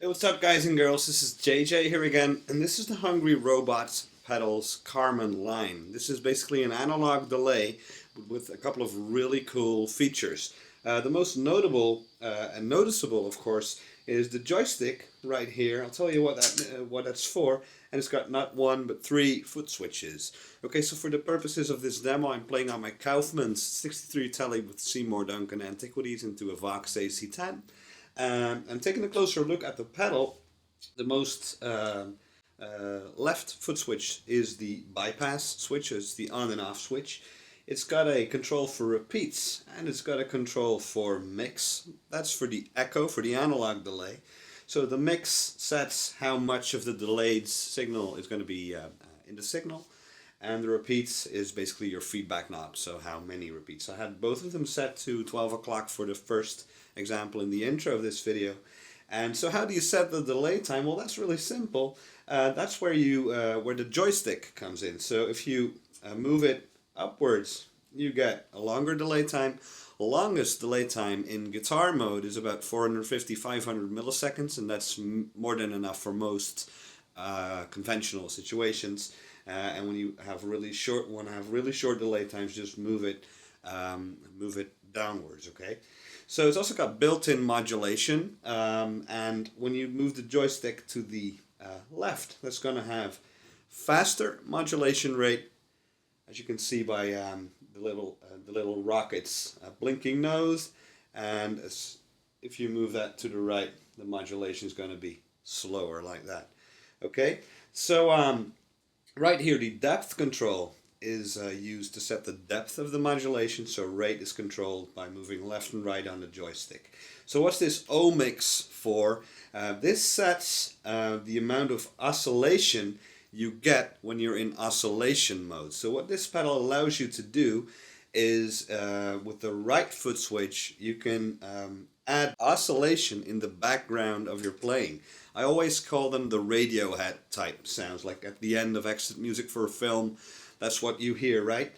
Hey, what's up, guys and girls? This is JJ here again, and this is the Hungry Robot Pedals Kármán line. This is basically an analog delay with a couple of really cool features. The most notable and noticeable, of course, is the joystick right here. I'll tell you what that's for, and it's got not one but three foot switches. Okay, so for the purposes of this demo, I'm playing on my Kaufman's 63 Tele with Seymour Duncan Antiquities into a Vox AC10. I'm taking a closer look at the pedal. The most left foot switch is the bypass switch, it's the on and off switch. It's got a control for repeats and it's got a control for mix. That's for the echo, for the analog delay. So the mix sets how much of the delayed signal is going to be in the signal. And the repeats is basically your feedback knob, so how many repeats. I had both of them set to 12 o'clock for the first example in the intro of this video. And so how do you set the delay time? Well, that's really simple. That's where the joystick comes in. So if you move it upwards, you get a longer delay time. Longest delay time in guitar mode is about 450-500 milliseconds, and that's more than enough for most conventional situations. And when you have really short delay times, just move it downwards. Okay. So it's also got built-in modulation, and when you move the joystick to the left, that's going to have faster modulation rate, as you can see by the little rocket's blinking nose, and if you move that to the right, the modulation is going to be slower like that. Okay, so right here, the depth control is used to set the depth of the modulation, so rate is controlled by moving left and right on the joystick. So what's this O mix for? This sets the amount of oscillation you get when you're in oscillation mode. So what this pedal allows you to do is with the right foot switch you can add oscillation in the background of your playing. I always call them the Radiohead type sounds, like at the end of exit music for a film. That's what you hear, right?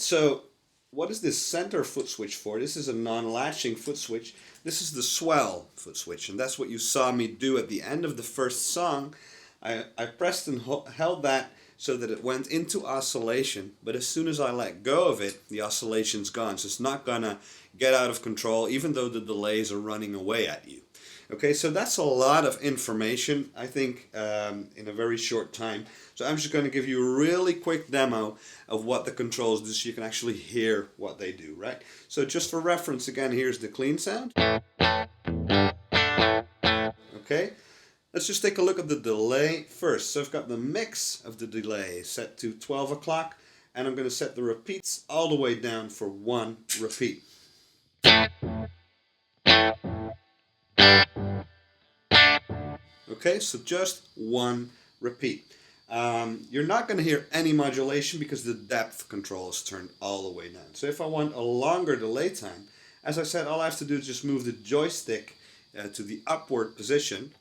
So what is this center foot switch for? This is a non-latching foot switch. This is the swell foot switch, and that's what you saw me do at the end of the first song. I pressed and held that so that it went into oscillation, but as soon as I let go of it, the oscillation's gone. So it's not gonna get out of control, even though the delays are running away at you. Okay, so that's a lot of information, I think, in a very short time. So I'm just going to give you a really quick demo of what the controls do so you can actually hear what they do, right? So just for reference, again, here's the clean sound. Okay, let's just take a look at the delay first. So I've got the mix of the delay set to 12 o'clock, and I'm going to set the repeats all the way down for one repeat. Okay, so just one repeat. You're not going to hear any modulation because the depth control is turned all the way down. So if I want a longer delay time, as I said, all I have to do is just move the joystick to the upward position.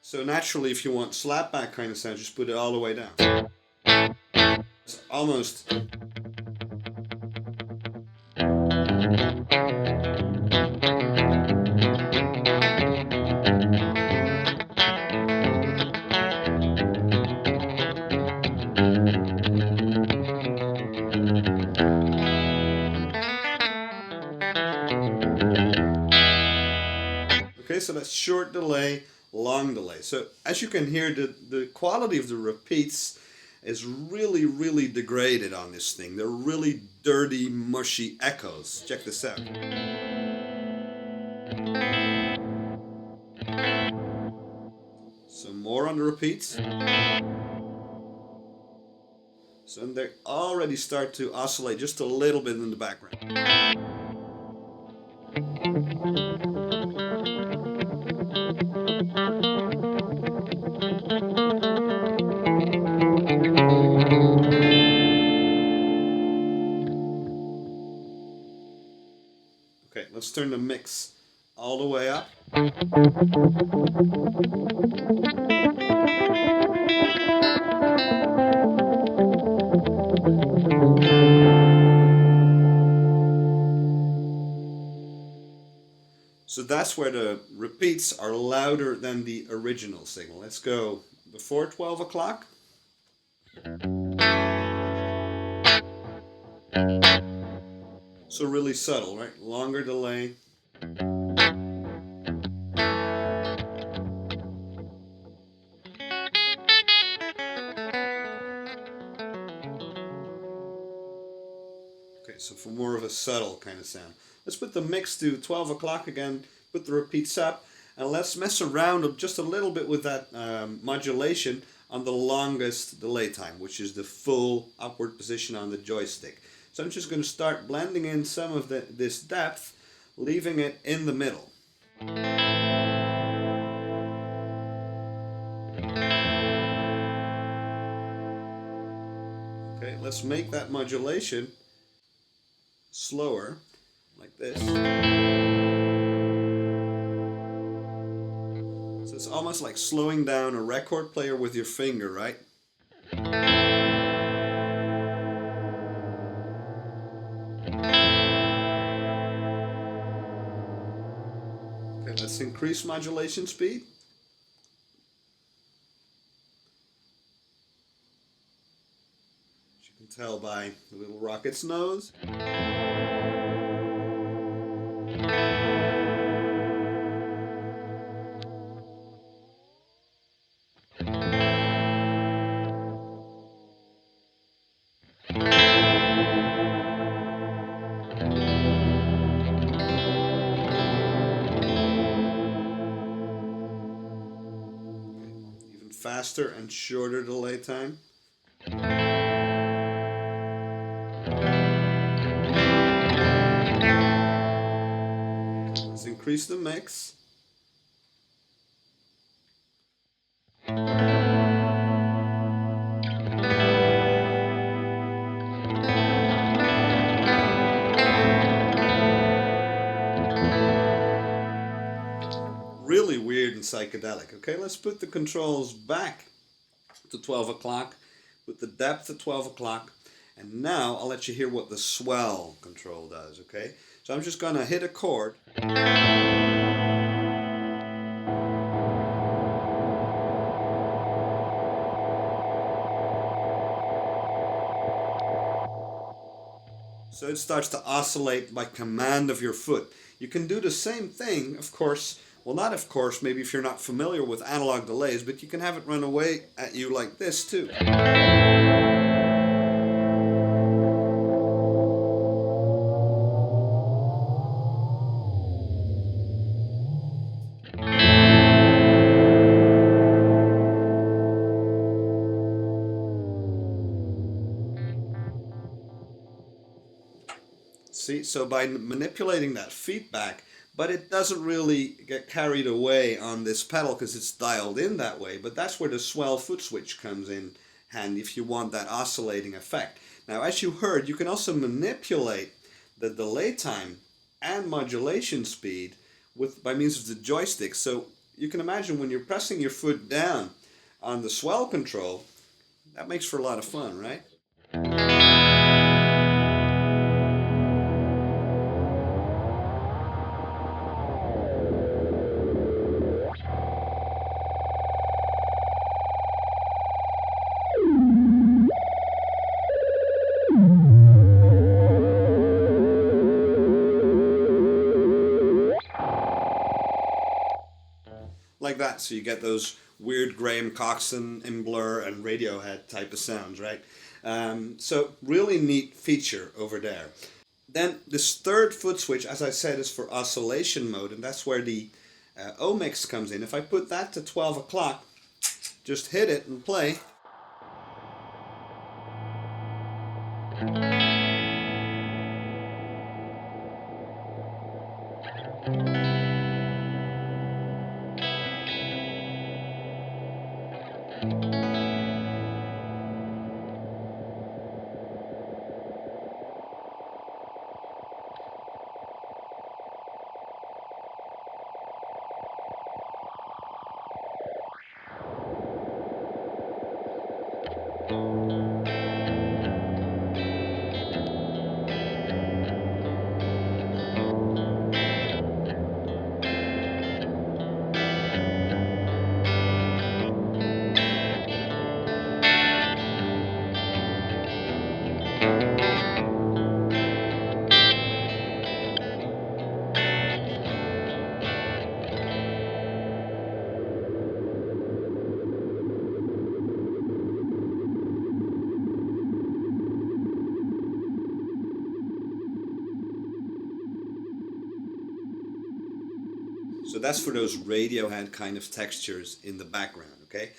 So naturally, if you want slapback kind of sound, just put it all the way down. It's almost... Okay, so that's short delay, long delay. So as you can hear, the quality of the repeats is really degraded on this thing. They're really dirty, mushy echoes. Check this out. So more on the repeats. So they already start to oscillate just a little bit in the background. Okay, let's turn the mix all the way up. So that's where the repeats are louder than the original signal. Let's go before 12 o'clock. So really subtle, right? Longer delay. Okay, so for more of a subtle kind of sound. Let's put the mix to 12 o'clock again, put the repeats up, and let's mess around just a little bit with that modulation on the longest delay time, which is the full upward position on the joystick. So I'm just going to start blending in some of this depth, leaving it in the middle. Okay, let's make that modulation slower, like this. So it's almost like slowing down a record player with your finger, right? Okay, let's increase modulation speed. As you can tell by the little rocket's nose. Even faster and shorter delay time. Let's increase the mix. Really weird and psychedelic. Okay, let's put the controls back to 12 o'clock, put the depth to 12 o'clock, and now I'll let you hear what the swell control does, okay? So I'm just going to hit a chord. So it starts to oscillate by command of your foot. You can do the same thing, of course. Well, not of course, maybe if you're not familiar with analog delays, but you can have it run away at you like this too. See, so by manipulating that feedback, but it doesn't really get carried away on this pedal because it's dialed in that way, but that's where the swell foot switch comes in handy if you want that oscillating effect. Now, as you heard, you can also manipulate the delay time and modulation speed by means of the joystick. So you can imagine when you're pressing your foot down on the swell control, that makes for a lot of fun, right? Like that, so you get those weird Graham Coxon and Blur and Radiohead type of sounds, right? So really neat feature over there. Then this third foot switch, as I said, is for oscillation mode, and that's where the O mix comes in. If I put that to 12 o'clock, just hit it and play. So that's for those Radiohead kind of textures in the background, okay?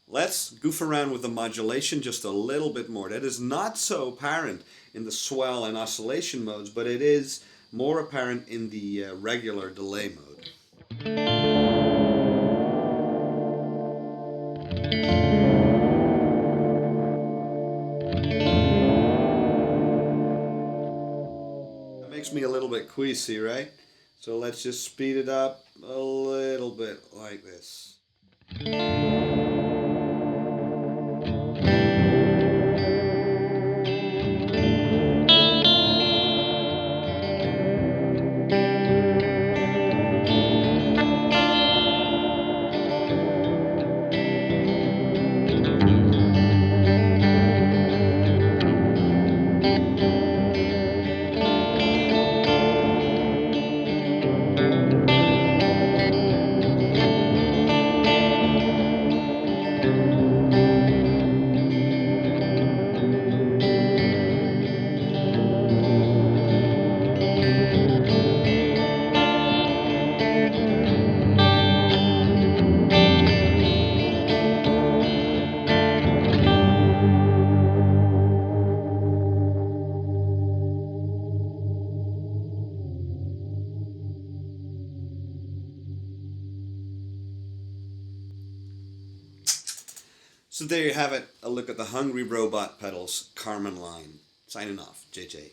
Let's goof around with the modulation just a little bit more. That is not so apparent in the swell and oscillation modes, but it is more apparent in the regular delay mode. That makes me a little bit queasy, right? So let's just speed it up a little bit like this. So there you have it, a look at the Hungry Robot Pedals Kármán line. Signing off, JJ.